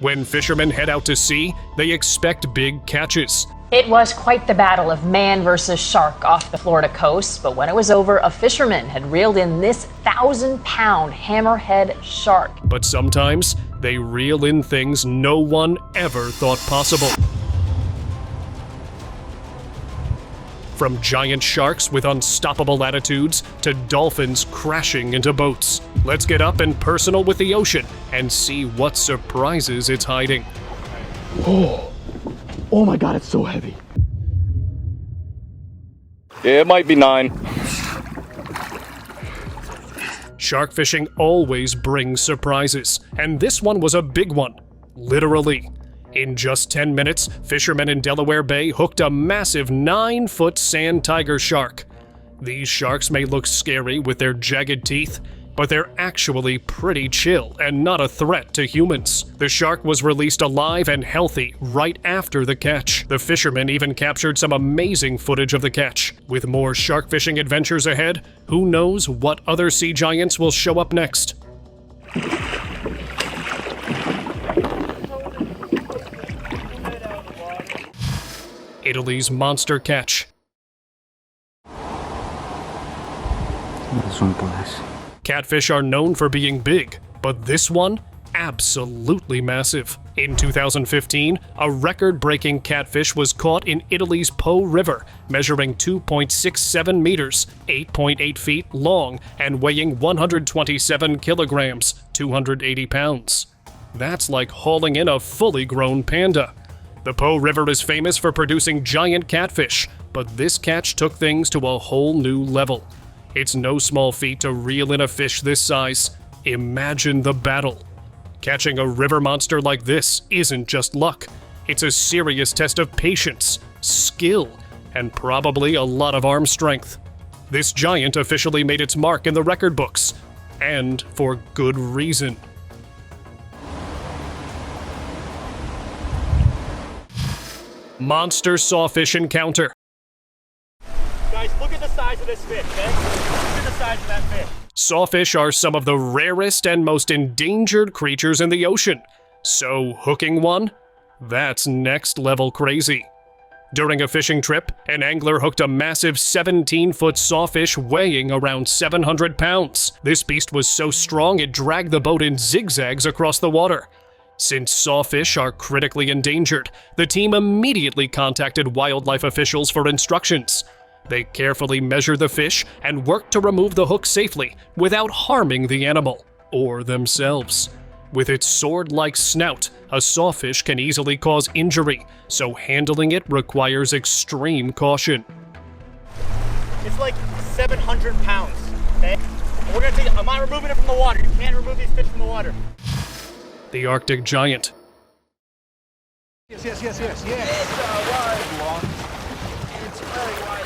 When fishermen head out to sea, they expect big catches. It was quite the battle of man versus shark off the Florida coast, but when it was over, a fisherman had reeled in this 1,000-pound hammerhead shark. But sometimes they reel in things no one ever thought possible. From giant sharks with unstoppable attitudes to dolphins crashing into boats. Let's get up and personal with the ocean and see what surprises it's hiding. Oh my God, it's so heavy. Yeah, it might be 9. Shark fishing always brings surprises, and this one was a big one. Literally. In just 10 minutes, fishermen in Delaware Bay hooked a massive 9-foot sand tiger shark. These sharks may look scary with their jagged teeth, but they're actually pretty chill and not a threat to humans. The shark was released alive and healthy right after the catch. The fishermen even captured some amazing footage of the catch. With more shark fishing adventures ahead, who knows what other sea giants will show up next? Italy's monster catch. Catfish are known for being big, but this one? Absolutely massive. In 2015, a record-breaking catfish was caught in Italy's Po River, measuring 2.67 meters, 8.8 feet long, and weighing 127 kilograms, 280 pounds. That's like hauling in a fully grown panda. The Po River is famous for producing giant catfish, but this catch took things to a whole new level. It's no small feat to reel in a fish this size. Imagine the battle. Catching a river monster like this isn't just luck. It's a serious test of patience, skill, and probably a lot of arm strength. This giant officially made its mark in the record books, and for good reason. Monster sawfish encounter. Guys, look at the size of this fish, okay? Look at the size of that fish. Sawfish are some of the rarest and most endangered creatures in the ocean. So hooking one? That's next level crazy. During a fishing trip, an angler hooked a massive 17-foot sawfish weighing around 700 pounds. This beast was so strong it dragged the boat in zigzags across the water. Since sawfish are critically endangered, the team immediately contacted wildlife officials for instructions. They carefully measure the fish and work to remove the hook safely without harming the animal or themselves. With its sword-like snout, a sawfish can easily cause injury, so handling it requires extreme caution. It's like 700 pounds, okay? We're gonna take it. I'm not removing it from the water. You can't remove these fish from the water. The Arctic giant. Yes. It's It's very wide.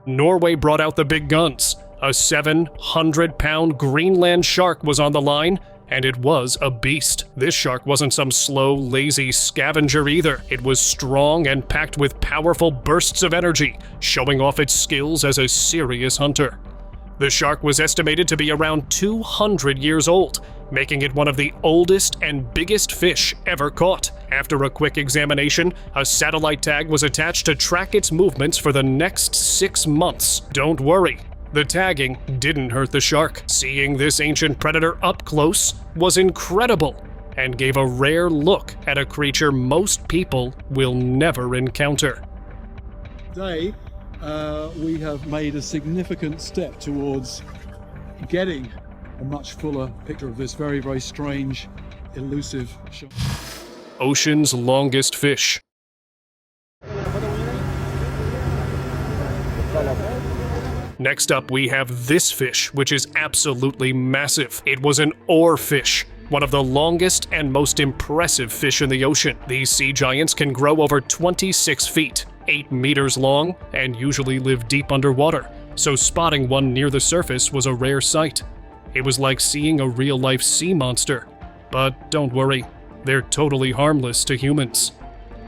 Norway brought out the big guns. A 700-pound Greenland shark was on the line, and it was a beast. This shark wasn't some slow, lazy scavenger either. It was strong and packed with powerful bursts of energy, showing off its skills as a serious hunter. The shark was estimated to be around 200 years old, making it one of the oldest and biggest fish ever caught. After a quick examination, a satellite tag was attached to track its movements for the next 6 months. Don't worry, the tagging didn't hurt the shark. Seeing this ancient predator up close was incredible and gave a rare look at a creature most people will never encounter. Today, we have made a significant step towards getting a much fuller picture of this very, very strange, elusive shark. Ocean's longest fish. Next up, we have this fish, which is absolutely massive. It was an oarfish, one of the longest and most impressive fish in the ocean. These sea giants can grow over 26 feet, 8 meters long, and usually live deep underwater, so spotting one near the surface was a rare sight. It was like seeing a real-life sea monster. But don't worry, they're totally harmless to humans.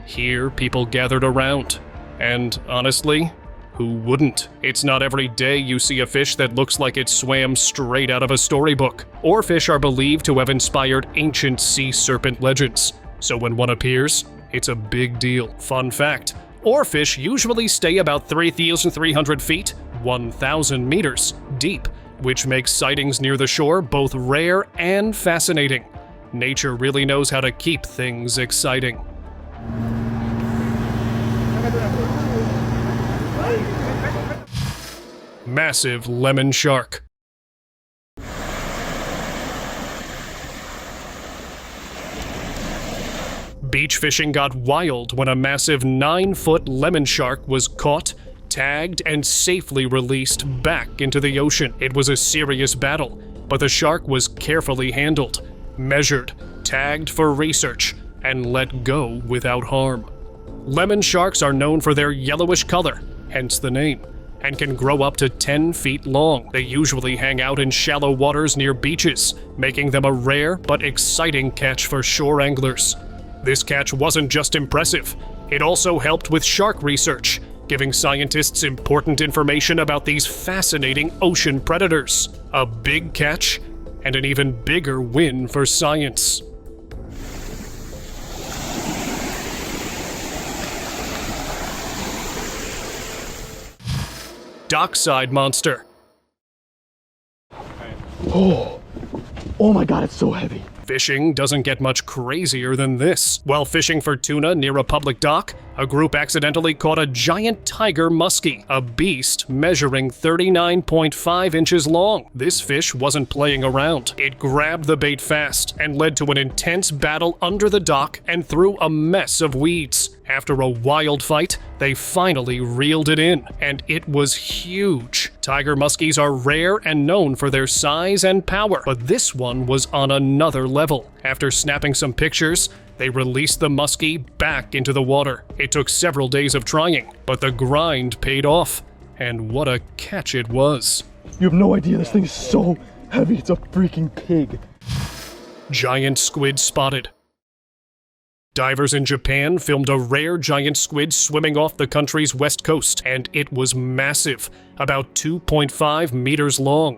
Here, people gathered around, and honestly, Who wouldn't? It's not every day you see a fish that looks like it swam straight out of a storybook. Oarfish are believed to have inspired ancient sea serpent legends, so when one appears, it's a big deal. Fun fact, oarfish usually stay about 3,300 feet, 1,000 meters, deep, which makes sightings near the shore both rare and fascinating. Nature really knows how to keep things exciting. Massive lemon shark. Beach fishing got wild when a massive 9-foot lemon shark was caught, tagged, and safely released back into the ocean. It was a serious battle, but the shark was carefully handled, measured, tagged for research, and let go without harm. Lemon sharks are known for their yellowish color, hence the name, and can grow up to 10 feet long. They usually hang out in shallow waters near beaches, making them a rare but exciting catch for shore anglers. This catch wasn't just impressive, it also helped with shark research, giving scientists important information about these fascinating ocean predators. A big catch, and an even bigger win for science. Dockside monster. Oh my god, it's so heavy. Fishing doesn't get much crazier than this. While fishing for tuna near a public dock, a group accidentally caught a giant tiger musky, a beast measuring 39.5 inches long. This fish wasn't playing around. It grabbed the bait fast and led to an intense battle under the dock and through a mess of weeds. After a wild fight, they finally reeled it in, and it was huge. Tiger muskies are rare and known for their size and power, but this one was on another level. After snapping some pictures, they released the muskie back into the water. It took several days of trying, but the grind paid off. And what a catch it was. You have no idea, this thing is so heavy, it's a freaking pig. Giant squid spotted. Divers in Japan filmed a rare giant squid swimming off the country's west coast, and it was massive, about 2.5 meters long.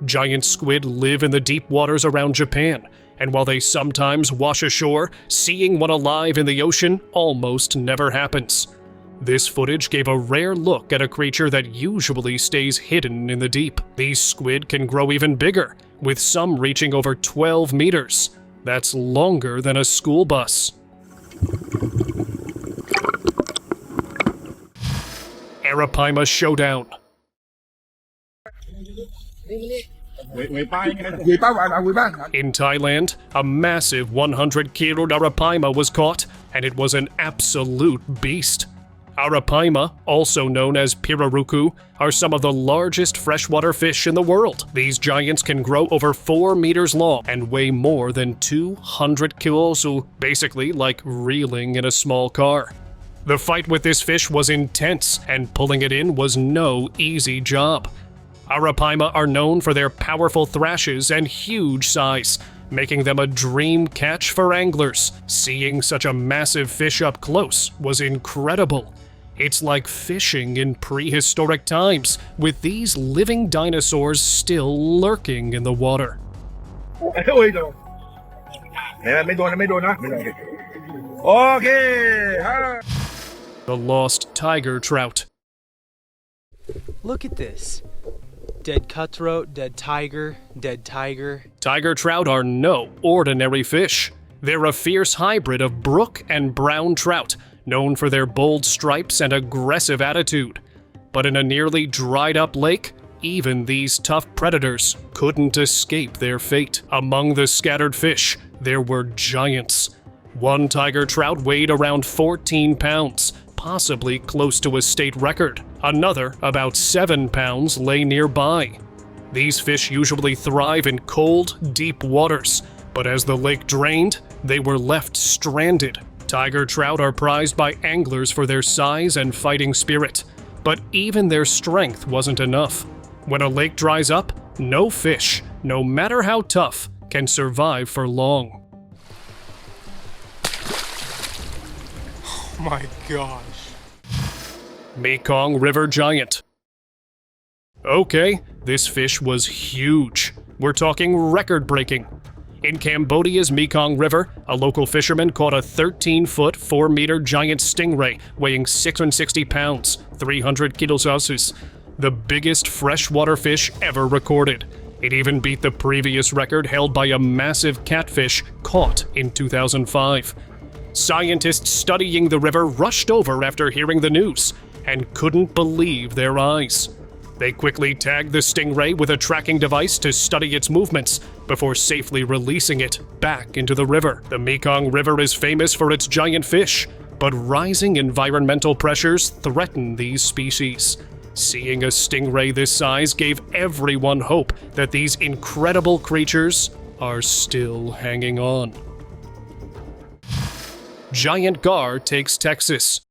Giant squid live in the deep waters around Japan, and while they sometimes wash ashore, seeing one alive in the ocean almost never happens. This footage gave a rare look at a creature that usually stays hidden in the deep. These squid can grow even bigger, with some reaching over 12 meters. That's longer than a school bus. Arapaima showdown. In Thailand, a massive 100-kilo Arapaima was caught, and it was an absolute beast. Arapaima, also known as pirarucu, are some of the largest freshwater fish in the world. These giants can grow over 4 meters long and weigh more than 200 kilos, basically like reeling in a small car. The fight with this fish was intense, and pulling it in was no easy job. Arapaima are known for their powerful thrashes and huge size, making them a dream catch for anglers. Seeing such a massive fish up close was incredible. It's like fishing in prehistoric times, with these living dinosaurs still lurking in the water. The lost tiger trout. Look at this. Dead cutthroat, dead tiger, dead tiger. Tiger trout are no ordinary fish. They're a fierce hybrid of brook and brown trout, known for their bold stripes and aggressive attitude. But in a nearly dried-up lake, even these tough predators couldn't escape their fate. Among the scattered fish, there were giants. One tiger trout weighed around 14 pounds, possibly close to a state record. Another, about 7 pounds, lay nearby. These fish usually thrive in cold, deep waters, but as the lake drained, they were left stranded. Tiger trout are prized by anglers for their size and fighting spirit, but even their strength wasn't enough. When a lake dries up, no fish, no matter how tough, can survive for long. my gosh. Mekong River giant. Okay, this fish was huge. We're talking record-breaking. In Cambodia's Mekong River, a local fisherman caught a 13-foot, 4-meter giant stingray weighing 660 pounds, 300 kilograms, the biggest freshwater fish ever recorded. It even beat the previous record held by a massive catfish caught in 2005. Scientists studying the river rushed over after hearing the news and couldn't believe their eyes. They quickly tagged the stingray with a tracking device to study its movements before safely releasing it back into the river. The Mekong River is famous for its giant fish, but rising environmental pressures threaten these species. Seeing a stingray this size gave everyone hope that these incredible creatures are still hanging on. Giant gar takes Texas.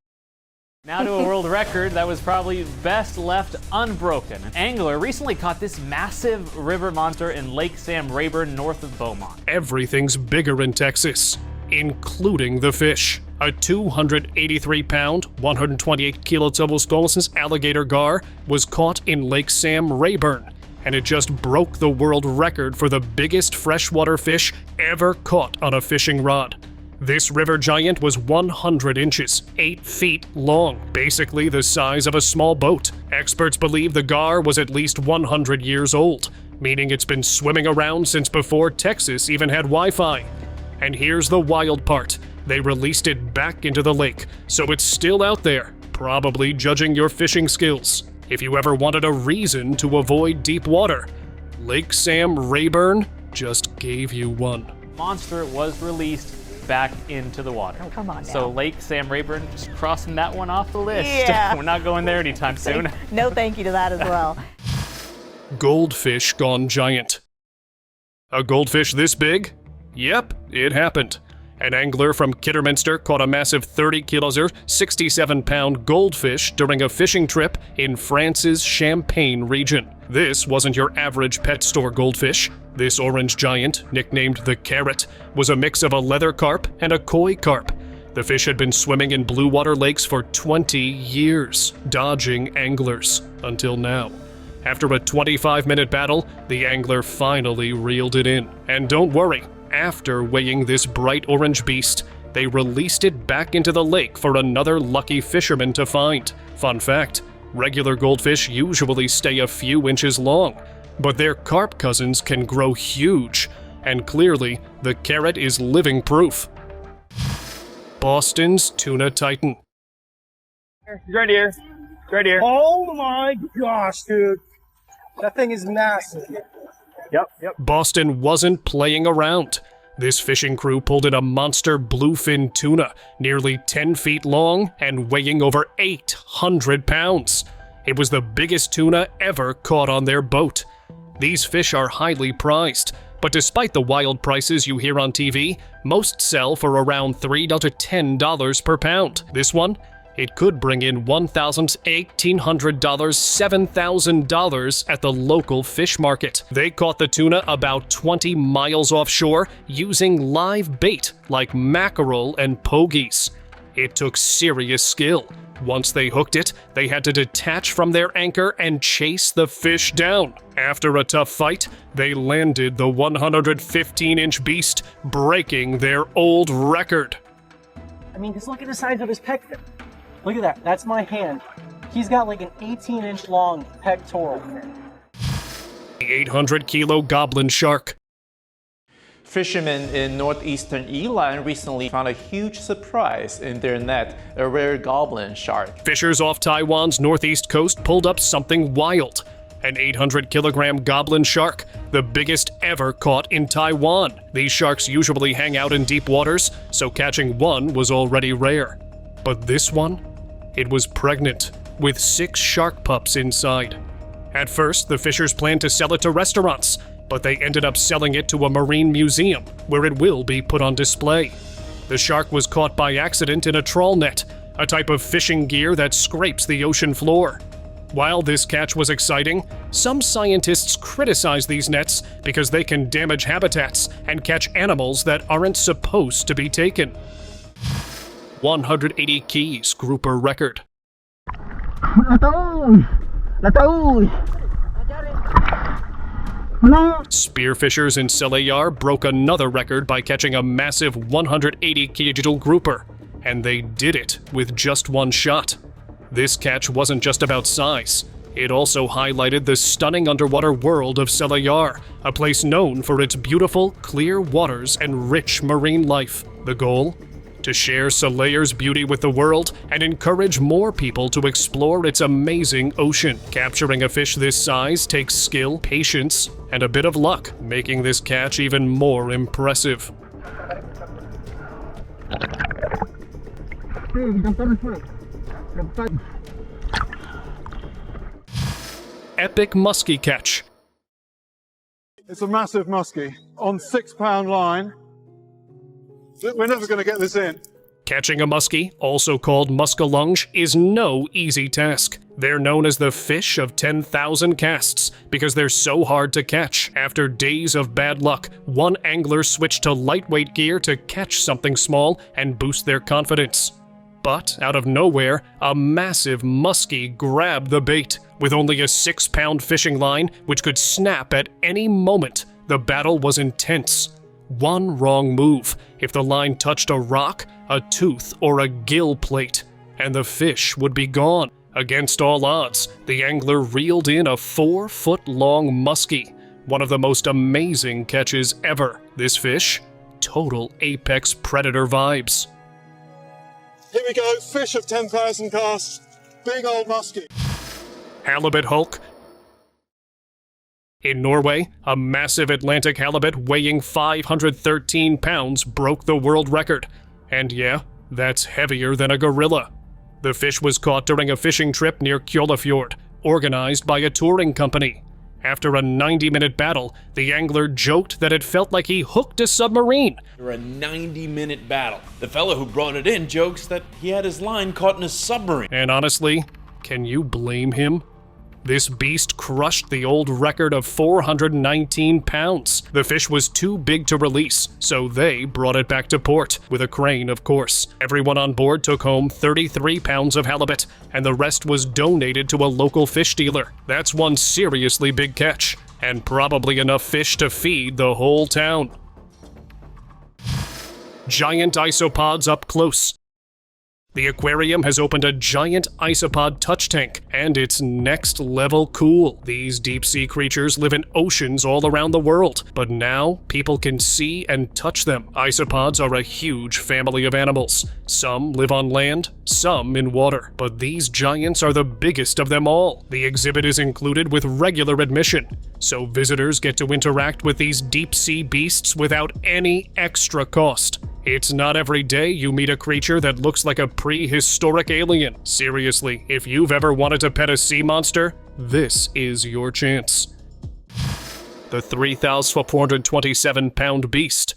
Now to a world record that was probably best left unbroken. An angler recently caught this massive river monster in Lake Sam Rayburn, north of Beaumont. Everything's bigger in Texas, including the fish. A 283-pound, 128 kilograms alligator gar was caught in Lake Sam Rayburn, and it just broke the world record for the biggest freshwater fish ever caught on a fishing rod. This river giant was 100 inches, 8 feet long, basically the size of a small boat. Experts believe the gar was at least 100 years old, meaning it's been swimming around since before Texas even had Wi-Fi. And here's the wild part. They released it back into the lake, so it's still out there, probably judging your fishing skills. If you ever wanted a reason to avoid deep water, Lake Sam Rayburn just gave you one. Monster was released back into the water. Oh, come on now. So Lake Sam Rayburn, just crossing that one off the list. Yeah. We're not going there anytime soon. No thank you to that as well. Goldfish gone giant. A goldfish this big? Yep, it happened. An angler from Kidderminster caught a massive 30 kilos, 67-pound goldfish during a fishing trip in France's Champagne region. This wasn't your average pet store goldfish. This orange giant, nicknamed the Carrot, was a mix of a leather carp and a koi carp. The fish had been swimming in blue water lakes for 20 years, dodging anglers, until now. After a 25-minute battle, the angler finally reeled it in. And don't worry, after weighing this bright orange beast, they released it back into the lake for another lucky fisherman to find. Fun fact, regular goldfish usually stay a few inches long, but their carp cousins can grow huge, and clearly, the Carrot is living proof. Boston's tuna titan. Right here. Right here. Oh my gosh, dude. That thing is massive. Yep. Boston wasn't playing around. This fishing crew pulled in a monster bluefin tuna, nearly 10 feet long and weighing over 800 pounds. It was the biggest tuna ever caught on their boat. These fish are highly prized, but despite the wild prices you hear on TV, most sell for around $3 to $10 per pound. This one? It could bring in $1,000, $1,800, $7,000 at the local fish market. They caught the tuna about 20 miles offshore using live bait like mackerel and pogies. It took serious skill. Once they hooked it, they had to detach from their anchor and chase the fish down. After a tough fight, they landed the 115-inch beast, breaking their old record. I mean, just look at the size of his pectoral. Look at that. That's my hand. He's got like an 18-inch long pectoral. The 800-kilo goblin shark. Fishermen in northeastern Elusive recently found a huge surprise in their net, a rare goblin shark. Fishers off Taiwan's northeast coast pulled up something wild. An 800-kilogram goblin shark, the biggest ever caught in Taiwan. These sharks usually hang out in deep waters, so catching one was already rare. But this one? It was pregnant, with 6 shark pups inside. At first, the fishers planned to sell it to restaurants, but they ended up selling it to a marine museum, where it will be put on display. The shark was caught by accident in a trawl net, a type of fishing gear that scrapes the ocean floor. While this catch was exciting, some scientists criticize these nets because they can damage habitats and catch animals that aren't supposed to be taken. 180 keys grouper record. Spearfishers in Selayar broke another record by catching a massive 180 kg grouper, and they did it with just one shot. This catch wasn't just about size. It also highlighted the stunning underwater world of Selayar, a place known for its beautiful, clear waters and rich marine life. The goal? To share Selayar's beauty with the world and encourage more people to explore its amazing ocean. Capturing a fish this size takes skill, patience, and a bit of luck, making this catch even more impressive. Epic musky catch. It's a massive musky on 6-pound line. We're never going to get this in. Catching a muskie, also called muskellunge, is no easy task. They're known as the fish of 10,000 casts because they're so hard to catch. After days of bad luck, one angler switched to lightweight gear to catch something small and boost their confidence. But out of nowhere, a massive muskie grabbed the bait. With only a 6-pound fishing line, which could snap at any moment, the battle was intense. One wrong move, if the line touched a rock, a tooth, or a gill plate, and the fish would be gone. Against all odds, the angler reeled in a 4-foot-long muskie, one of the most amazing catches ever. This fish? Total apex predator vibes. Here we go, fish of 10,000 casts, big old muskie. Halibut Hulk. In Norway, a massive Atlantic halibut weighing 513 pounds broke the world record. And yeah, that's heavier than a gorilla. The fish was caught during a fishing trip near Kjolafjord, organized by a touring company. After a 90-minute battle, the angler joked that it felt like he hooked a submarine. After a 90-minute battle, the fellow who brought it in jokes that he had his line caught in a submarine. And honestly, can you blame him? This beast crushed the old record of 419 pounds. The fish was too big to release, so they brought it back to port, with a crane, of course. Everyone on board took home 33 pounds of halibut, and the rest was donated to a local fish dealer. That's one seriously big catch, and probably enough fish to feed the whole town. Giant isopods up close. The aquarium has opened a giant isopod touch tank, and it's next level cool. These deep sea creatures live in oceans all around the world, but now people can see and touch them. Isopods are a huge family of animals. Some live on land, some in water, but these giants are the biggest of them all. The exhibit is included with regular admission, so visitors get to interact with these deep sea beasts without any extra cost. It's not every day you meet a creature that looks like a prehistoric alien. Seriously, if you've ever wanted to pet a sea monster, this is your chance. The 3,427-pound beast.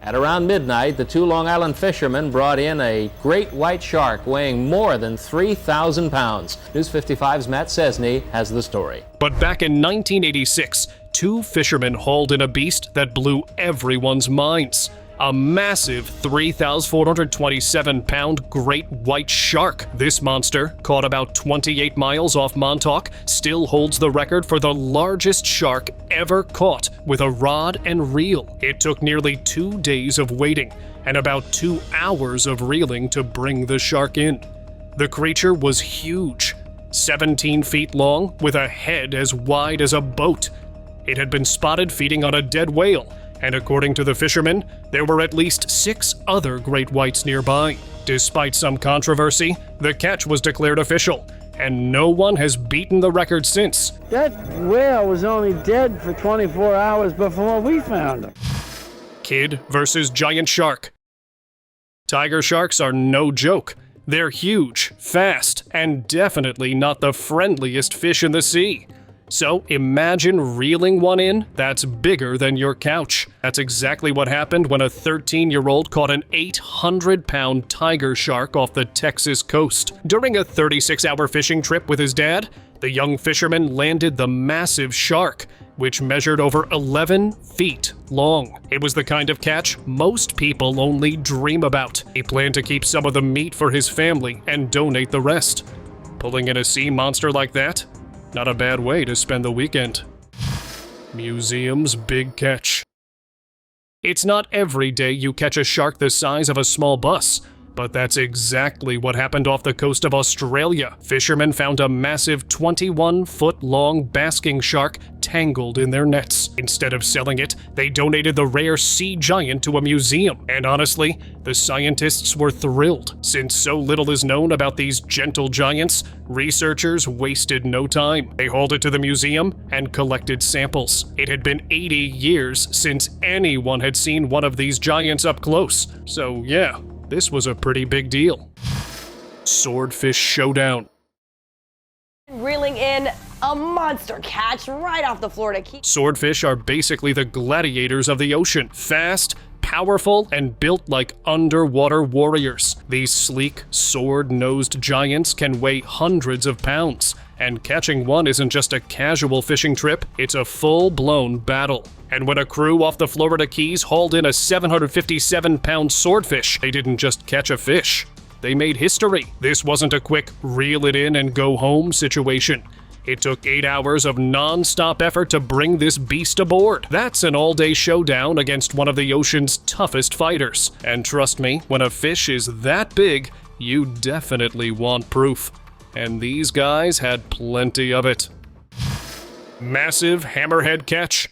At around midnight, the two Long Island fishermen brought in a great white shark weighing more than 3,000 pounds. News 55's Matt Cesney has the story. But back in 1986, two fishermen hauled in a beast that blew everyone's minds. A massive 3,427-pound great white shark. This monster, caught about 28 miles off Montauk, still holds the record for the largest shark ever caught with a rod and reel. It took nearly 2 days of waiting and about 2 hours of reeling to bring the shark in. The creature was huge, 17 feet long with a head as wide as a boat. It had been spotted feeding on a dead whale, and according to the fishermen, there were at least 6 other great whites nearby. Despite some controversy, the catch was declared official, and no one has beaten the record since. That whale was only dead for 24 hours before we found him. Kid versus giant shark. Tiger sharks are no joke. They're huge, fast, and definitely not the friendliest fish in the sea. So imagine reeling one in that's bigger than your couch. That's exactly what happened when a 13-year-old caught an 800-pound tiger shark off the Texas coast. During a 36-hour fishing trip with his dad, the young fisherman landed the massive shark. which measured over 11 feet long. It was the kind of catch most people only dream about. He planned to keep some of the meat for his family and donate the rest. Pulling in a sea monster like that? Not a bad way to spend the weekend. Museum's big catch. It's not every day you catch a shark the size of a small bus, but that's exactly what happened off the coast of Australia. Fishermen found a massive 21-foot-long basking shark tangled in their nets. Instead of selling it, they donated the rare sea giant to a museum. And honestly, the scientists were thrilled. Since so little is known about these gentle giants, researchers wasted no time. They hauled it to the museum and collected samples. It had been 80 years since anyone had seen one of these giants up close. So yeah, this was a pretty big deal. Swordfish showdown. Reeling in a monster catch right off the Florida Keys. Swordfish are basically the gladiators of the ocean. Fast, powerful, and built like underwater warriors. These sleek, sword-nosed giants can weigh hundreds of pounds. And catching one isn't just a casual fishing trip, it's a full-blown battle. And when a crew off the Florida Keys hauled in a 757-pound swordfish, they didn't just catch a fish. They made history. This wasn't a quick reel-it-in-and-go-home situation. It took 8 hours of non-stop effort to bring this beast aboard. That's an all-day showdown against one of the ocean's toughest fighters. And trust me, when a fish is that big, you definitely want proof. And these guys had plenty of it. Massive hammerhead catch.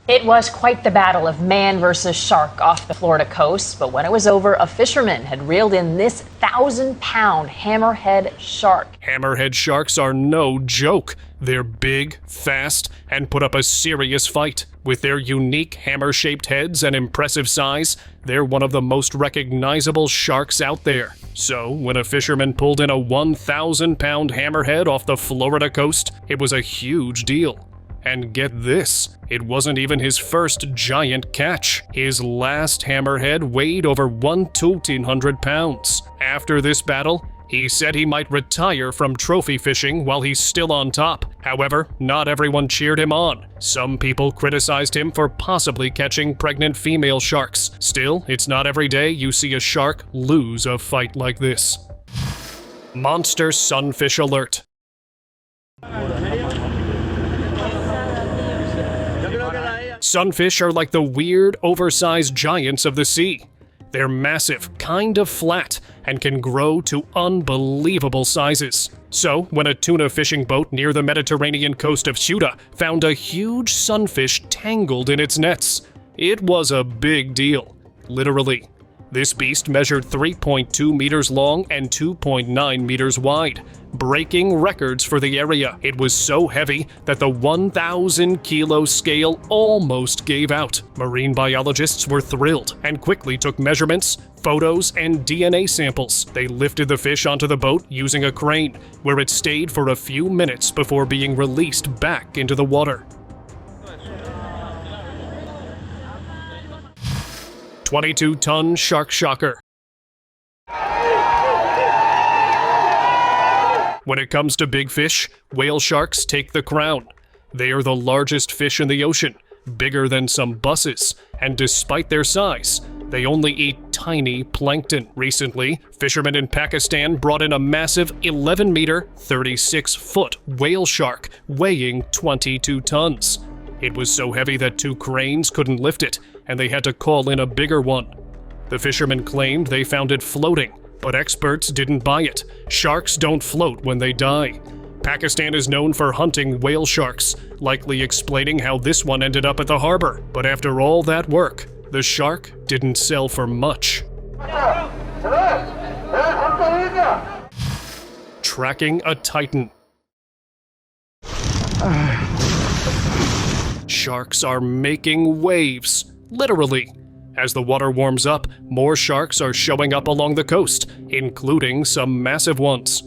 It was quite the battle of man versus shark off the Florida coast, but when it was over, a fisherman had reeled in this 1,000-pound hammerhead shark. Hammerhead sharks are no joke. They're big, fast, and put up a serious fight. With their unique hammer-shaped heads and impressive size, they're one of the most recognizable sharks out there. So, when a fisherman pulled in a 1,000-pound hammerhead off the Florida coast, it was a huge deal. And get this, it wasn't even his first giant catch. His last hammerhead weighed over 1,200 pounds. After this battle, he said he might retire from trophy fishing while he's still on top. However, not everyone cheered him on. Some people criticized him for possibly catching pregnant female sharks. Still, it's not every day you see a shark lose a fight like this. Monster sunfish alert. Sunfish are like the weird, oversized giants of the sea. They're massive, kind of flat, and can grow to unbelievable sizes. So, when a tuna fishing boat near the Mediterranean coast of Ceuta found a huge sunfish tangled in its nets, it was a big deal. Literally. This beast measured 3.2 meters long and 2.9 meters wide, breaking records for the area. It was so heavy that the 1,000-kilo scale almost gave out. Marine biologists were thrilled and quickly took measurements, photos, and DNA samples. They lifted the fish onto the boat using a crane, where it stayed for a few minutes before being released back into the water. 22-ton shark shocker. When it comes to big fish, whale sharks take the crown. They are the largest fish in the ocean, bigger than some buses, and despite their size, they only eat tiny plankton. Recently, fishermen in Pakistan brought in a massive 11-meter, 36-foot whale shark weighing 22 tons. It was so heavy that 2 cranes couldn't lift it, and they had to call in a bigger one. The fishermen claimed they found it floating, but experts didn't buy it. Sharks don't float when they die. Pakistan is known for hunting whale sharks, likely explaining how this one ended up at the harbor. But after all that work, the shark didn't sell for much. Tracking a titan. Sharks are making waves, literally. As the water warms up, more sharks are showing up along the coast, including some massive ones.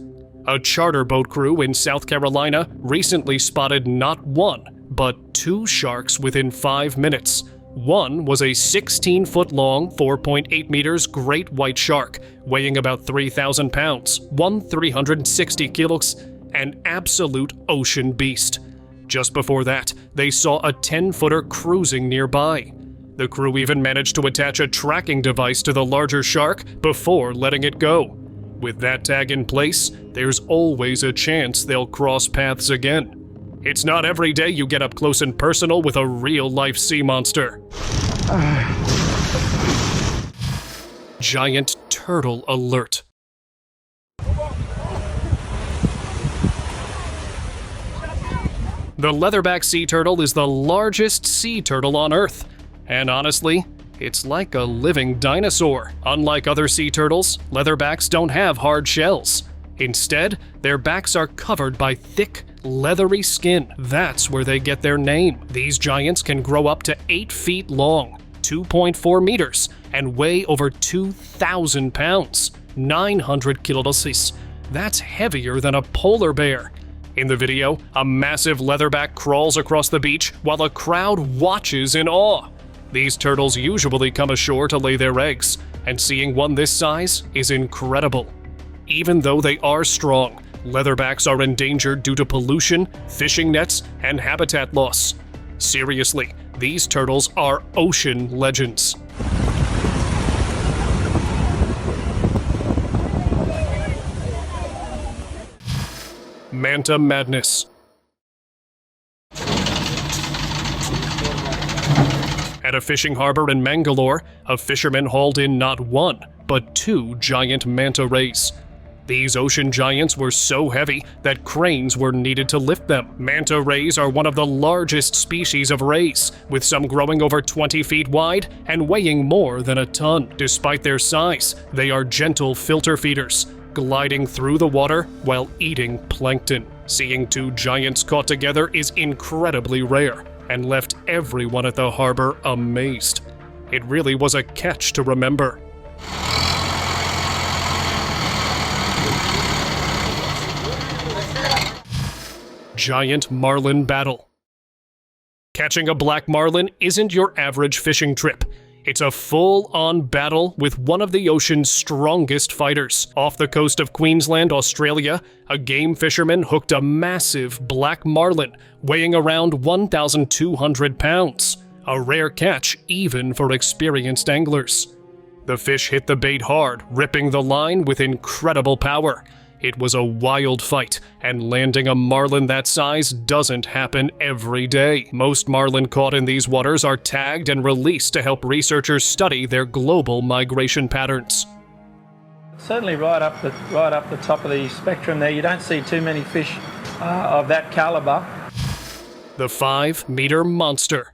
A charter boat crew in South Carolina recently spotted not 1, but 2 sharks within 5 minutes. One was a 16-foot-long, 4.8 meters great white shark, weighing about 3,000 pounds, 360 kilos, an absolute ocean beast. Just before that, they saw a 10-footer cruising nearby. The crew even managed to attach a tracking device to the larger shark before letting it go. With that tag in place, there's always a chance they'll cross paths again. It's not every day you get up close and personal with a real-life sea monster. Giant turtle alert. The leatherback sea turtle is the largest sea turtle on Earth. And honestly, it's like a living dinosaur. Unlike other sea turtles, leatherbacks don't have hard shells. Instead, their backs are covered by thick, leathery skin. That's where they get their name. These giants can grow up to 8 feet long, 2.4 meters, and weigh over 2,000 pounds, 900 kilodalsis. That's heavier than a polar bear. In the video, a massive leatherback crawls across the beach while a crowd watches in awe. These turtles usually come ashore to lay their eggs, and seeing one this size is incredible. Even though they are strong, leatherbacks are endangered due to pollution, fishing nets, and habitat loss. Seriously, these turtles are ocean legends. Manta madness. At a fishing harbor in Mangalore, a fisherman hauled in not one, but 2 giant manta rays. These ocean giants were so heavy that cranes were needed to lift them. Manta rays are one of the largest species of rays, with some growing over 20 feet wide and weighing more than a ton. Despite their size, they are gentle filter feeders, gliding through the water while eating plankton. Seeing 2 giants caught together is incredibly rare, and left everyone at the harbor amazed. It really was a catch to remember. Giant marlin battle. Catching a black marlin isn't your average fishing trip. It's a full-on battle with one of the ocean's strongest fighters. Off the coast of Queensland, Australia, a game fisherman hooked a massive black marlin weighing around 1,200 pounds. A rare catch even for experienced anglers. The fish hit the bait hard, ripping the line with incredible power. It was a wild fight, and landing a marlin that size doesn't happen every day. Most marlin caught in these waters are tagged and released to help researchers study their global migration patterns. Certainly right up the top of the spectrum there. You don't see too many fish of that caliber. The 5-meter monster.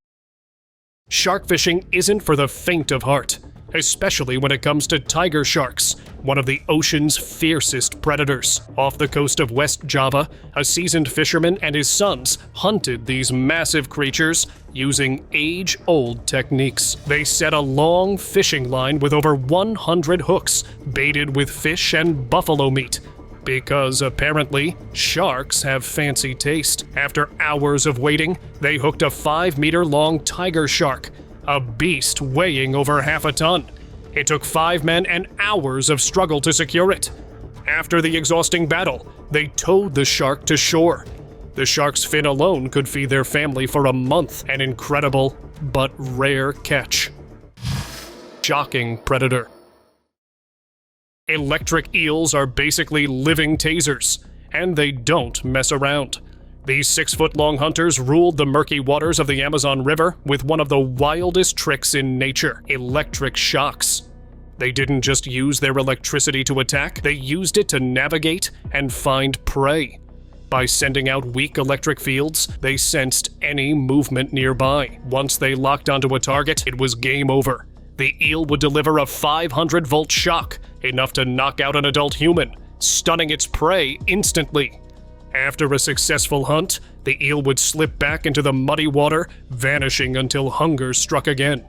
Shark fishing isn't for the faint of heart, especially when it comes to tiger sharks, one of the ocean's fiercest predators. Off the coast of West Java, a seasoned fisherman and his sons hunted these massive creatures using age-old techniques. They set a long fishing line with over 100 hooks, baited with fish and buffalo meat, because apparently sharks have fancy taste. After hours of waiting, they hooked a 5-meter-long tiger shark, a beast weighing over half a ton. It took 5 men and hours of struggle to secure it. After the exhausting battle, they towed the shark to shore. The shark's fin alone could feed their family for a month. An incredible but rare catch. Shocking predator. Electric eels are basically living tasers, and they don't mess around. These 6-foot-long hunters ruled the murky waters of the Amazon River with one of the wildest tricks in nature: electric shocks. They didn't just use their electricity to attack, they used it to navigate and find prey. By sending out weak electric fields, they sensed any movement nearby. Once they locked onto a target, it was game over. The eel would deliver a 500-volt shock, enough to knock out an adult human, stunning its prey instantly. After a successful hunt, the eel would slip back into the muddy water, vanishing until hunger struck again.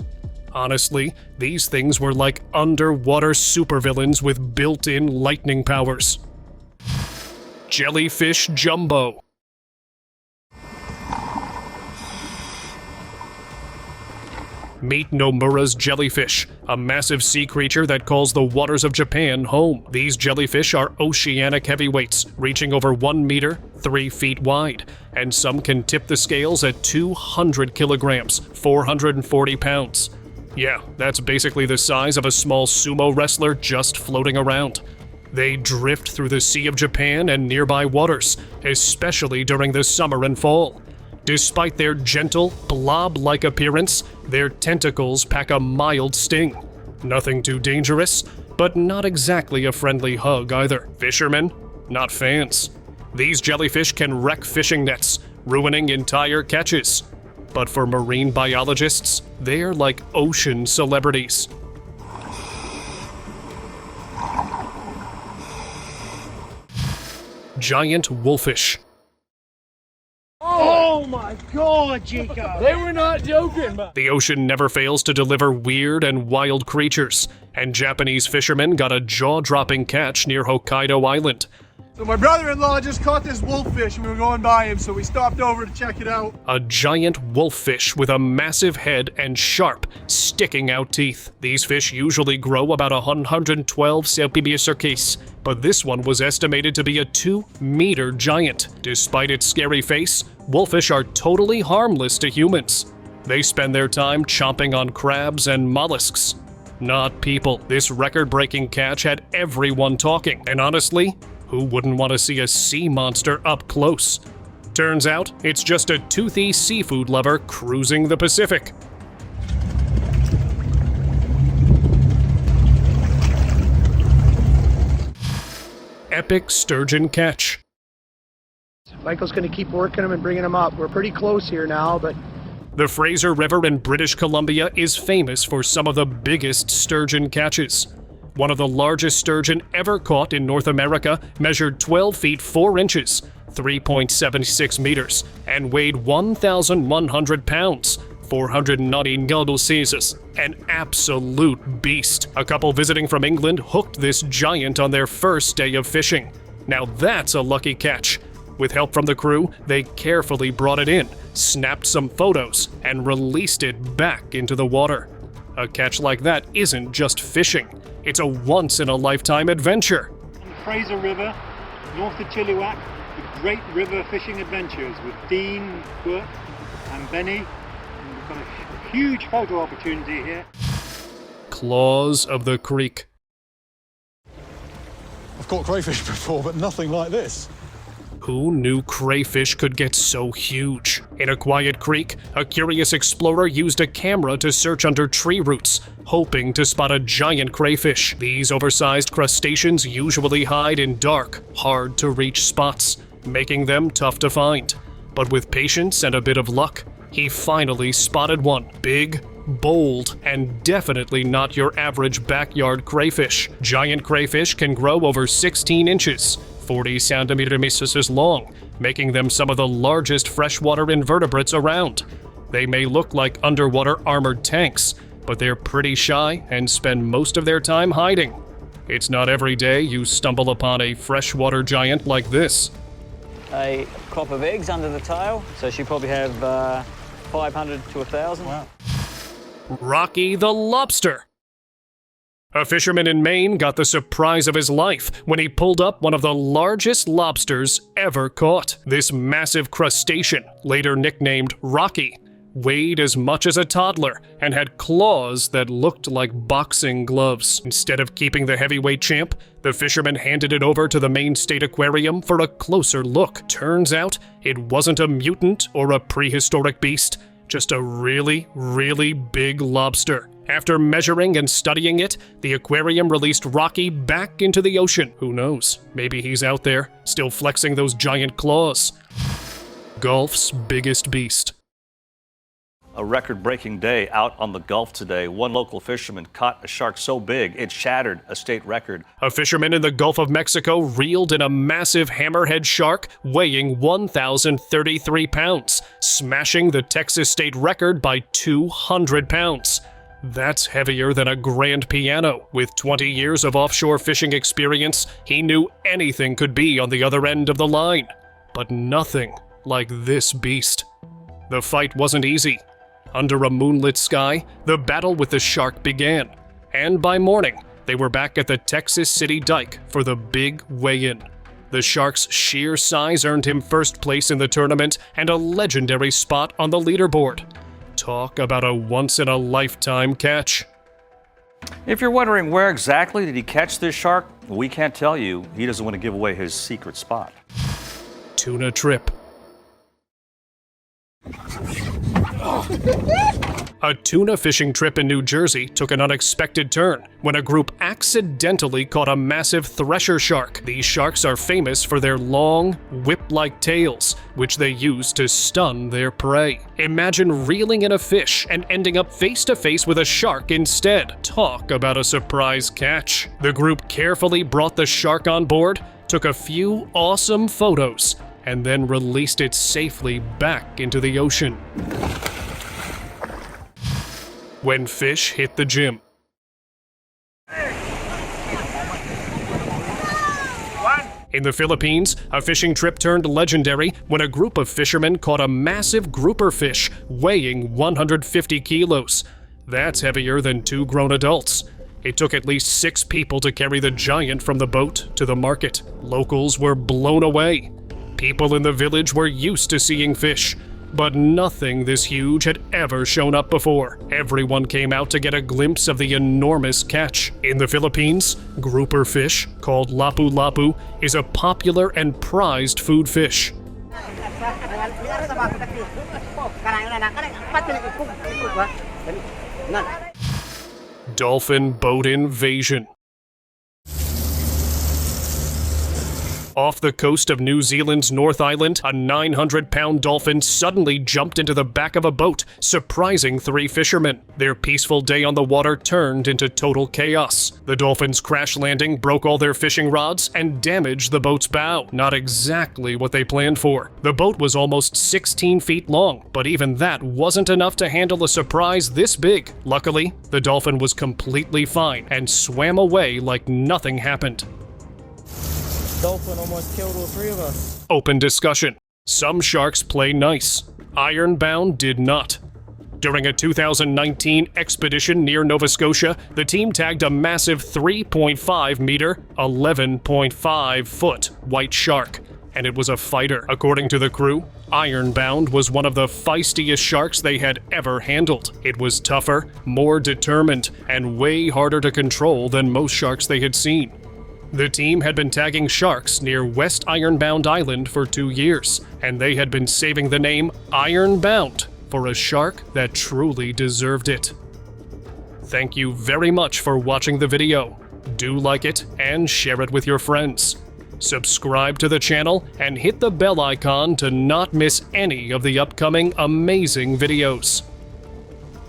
Honestly, these things were like underwater supervillains with built-in lightning powers. Jellyfish Jumbo. Meet Nomura's jellyfish, a massive sea creature that calls the waters of Japan home. These jellyfish are oceanic heavyweights, reaching over 1 meter, 3 feet wide, and some can tip the scales at 200 kilograms, 440 pounds. Yeah, that's basically the size of a small sumo wrestler just floating around. They drift through the Sea of Japan and nearby waters, especially during the summer and fall. Despite their gentle, blob-like appearance, their tentacles pack a mild sting. Nothing too dangerous, but not exactly a friendly hug either. Fishermen? Not fans. These jellyfish can wreck fishing nets, ruining entire catches. But for marine biologists, they're like ocean celebrities. Giant wolfish. Oh my God, Chico! They were not joking. The ocean never fails to deliver weird and wild creatures, and Japanese fishermen got a jaw-dropping catch near Hokkaido Island. So my brother-in-law just caught this wolfish and we were going by him, so we stopped over to check it out. A giant wolfish with a massive head and sharp, sticking-out teeth. These fish usually grow about 112 centimeters, but this one was estimated to be a 2-meter giant. Despite its scary face, wolfish are totally harmless to humans. They spend their time chomping on crabs and mollusks. Not people. This record-breaking catch had everyone talking, and honestly, who wouldn't want to see a sea monster up close? Turns out, it's just a toothy seafood lover cruising the Pacific. Epic sturgeon catch. Michael's going to keep working them and bringing them up. We're pretty close here now, but... The Fraser River in British Columbia is famous for some of the biggest sturgeon catches. One of the largest sturgeon ever caught in North America measured 12 feet 4 inches, 3.76 meters, and weighed 1,100 pounds, 490 kilograms. An absolute beast. A couple visiting from England hooked this giant on their first day of fishing. Now that's a lucky catch. With help from the crew, they carefully brought it in, snapped some photos, and released it back into the water. A catch like that isn't just fishing. It's a once-in-a-lifetime adventure. On the Fraser River, north of Chilliwack, the great river fishing adventures with Dean, Bert, and Benny. And we've got a huge photo opportunity here. Claws of the Creek. I've caught crayfish before, but nothing like this. Who knew crayfish could get so huge? In a quiet creek, a curious explorer used a camera to search under tree roots, hoping to spot a giant crayfish. These oversized crustaceans usually hide in dark, hard-to-reach spots, making them tough to find. But with patience and a bit of luck, he finally spotted one. Big, bold, and definitely not your average backyard crayfish. Giant crayfish can grow over 16 inches, 40 centimeters long, making them some of the largest freshwater invertebrates around. They may look like underwater armored tanks, but they're pretty shy and spend most of their time hiding. It's not every day you stumble upon a freshwater giant like this. A crop of eggs under the tail, so she probably have 500 to 1,000. Wow. Rocky the lobster. A fisherman in Maine got the surprise of his life when he pulled up one of the largest lobsters ever caught. This massive crustacean, later nicknamed Rocky, weighed as much as a toddler and had claws that looked like boxing gloves. Instead of keeping the heavyweight champ, the fisherman handed it over to the Maine State Aquarium for a closer look. Turns out, it wasn't a mutant or a prehistoric beast, just a really, really big lobster. After measuring and studying it, the aquarium released Rocky back into the ocean. Who knows? Maybe he's out there, still flexing those giant claws. Gulf's biggest beast. A record-breaking day out on the Gulf today. One local fisherman caught a shark so big it shattered a state record. A fisherman in the Gulf of Mexico reeled in a massive hammerhead shark weighing 1,033 pounds, smashing the Texas state record by 200 pounds. That's heavier than a grand piano. With 20 years of offshore fishing experience, he knew anything could be on the other end of the line. But nothing like this beast. The fight wasn't easy. Under a moonlit sky, the battle with the shark began. And by morning, they were back at the Texas City dike for the big weigh-in. The shark's sheer size earned him first place in the tournament and a legendary spot on the leaderboard. Talk about a once-in-a-lifetime catch. If you're wondering where exactly did he catch this shark, we can't tell you. He doesn't want to give away his secret spot. Tuna trip. A tuna fishing trip in New Jersey took an unexpected turn when a group accidentally caught a massive thresher shark. These sharks are famous for their long, whip-like tails, which they use to stun their prey. Imagine reeling in a fish and ending up face-to-face with a shark instead. Talk about a surprise catch. The group carefully brought the shark on board, took a few awesome photos, and then released it safely back into the ocean. When fish hit the gym. In the Philippines, a fishing trip turned legendary when a group of fishermen caught a massive grouper fish weighing 150 kilos. That's heavier than 2 grown adults. It took at least 6 people to carry the giant from the boat to the market. Locals were blown away. People in the village were used to seeing fish, but nothing this huge had ever shown up before. Everyone came out to get a glimpse of the enormous catch. In the Philippines, grouper fish, called lapu-lapu, is a popular and prized food fish. Dolphin boat invasion. Off the coast of New Zealand's North Island, a 900-pound dolphin suddenly jumped into the back of a boat, surprising 3 fishermen. Their peaceful day on the water turned into total chaos. The dolphin's crash landing broke all their fishing rods and damaged the boat's bow. Not exactly what they planned for. The boat was almost 16 feet long, but even that wasn't enough to handle a surprise this big. Luckily, the dolphin was completely fine and swam away like nothing happened. Dolphin almost killed all 3 of us. Open discussion. Some sharks play nice. Ironbound did not. During a 2019 expedition near Nova Scotia, the team tagged a massive 3.5 meter, 11.5 foot white shark, and it was a fighter. According to the crew, Ironbound was one of the feistiest sharks they had ever handled. It was tougher, more determined, and way harder to control than most sharks they had seen. The team had been tagging sharks near West Ironbound Island for 2 years, and they had been saving the name Ironbound for a shark that truly deserved it. Thank you very much for watching the video. Do like it and share it with your friends. Subscribe to the channel and hit the bell icon to not miss any of the upcoming amazing videos.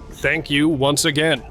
Thank you once again.